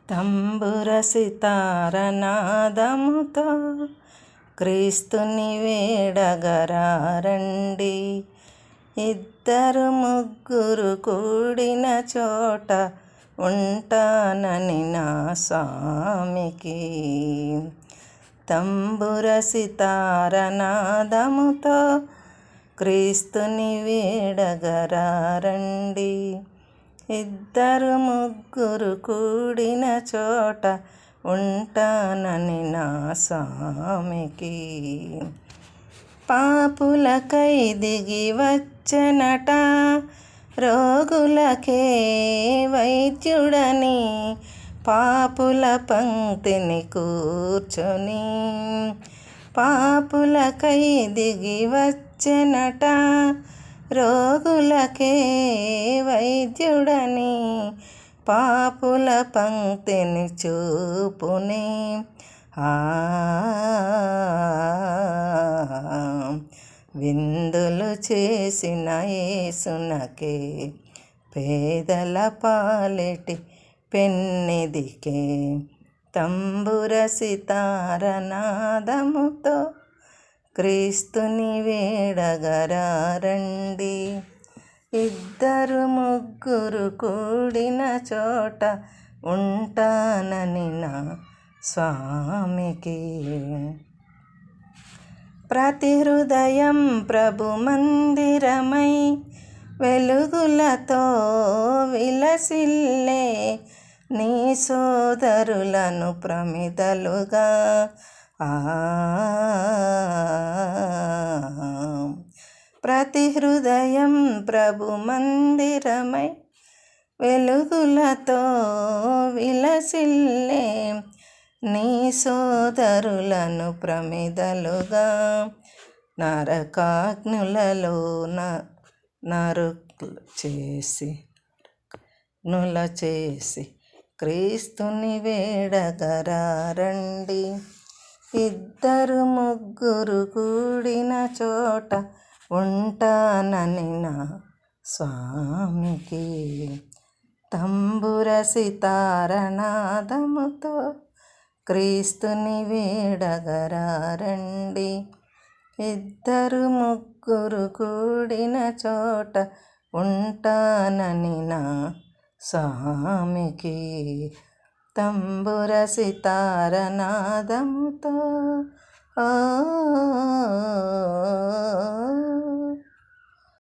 తంబుర సితారనాదముతో క్రీస్తుని వేడగరారండి. ఇద్దరు ముగ్గురు కూడిన చోట ఉంటానని నా స్వామికి. తంబుర సితారనాదముతో క్రీస్తుని వేడగరారండి. ఇద్దరు ముగ్గురు కూడిన చోట ఉంటానని నా స్వామికి. పాపులకై దిగి వచ్చెనట, రోగులకే వైద్యుడని, పాపుల పంక్తిని కూర్చొని. పాపులకై దిగి వచ్చెనట, రోగులకే వైద్యుడని, పాపుల పంక్తిని చూపుని. విందులు చేసిన యేసునకే, పేదల పాలిటి పెన్నిదికే. తంబుర సితారనాదముతో క్రీస్తుని వేడగరారండి. ఇద్దరు ముగ్గురు కూడిన చోట ఉంటానని నా స్వామికి. ప్రతి హృదయం ప్రభు మందిరమై వెలుగులతో విలసిల్లే, నీ సోదరులను ప్రమిదలుగా ప్రతి హృదయం ప్రభు మందిరమై వెలుగులతో విలసిల్లే, నీ సోదరులను ప్రమిదలుగా. నరకాగ్నులలో నరుల చేసి క్రీస్తుని వేడగరారండి. ఇద్దరు ముగ్గురు కూడిన చోట ఉంటానని నా స్వామికి. తంబుర సితారనాదముతో క్రీస్తుని వేడగరారండి. ఇద్దరు ముగ్గురు కూడిన చోట ఉంటానని నా స్వామికి. తంబుర సితారనాదముతో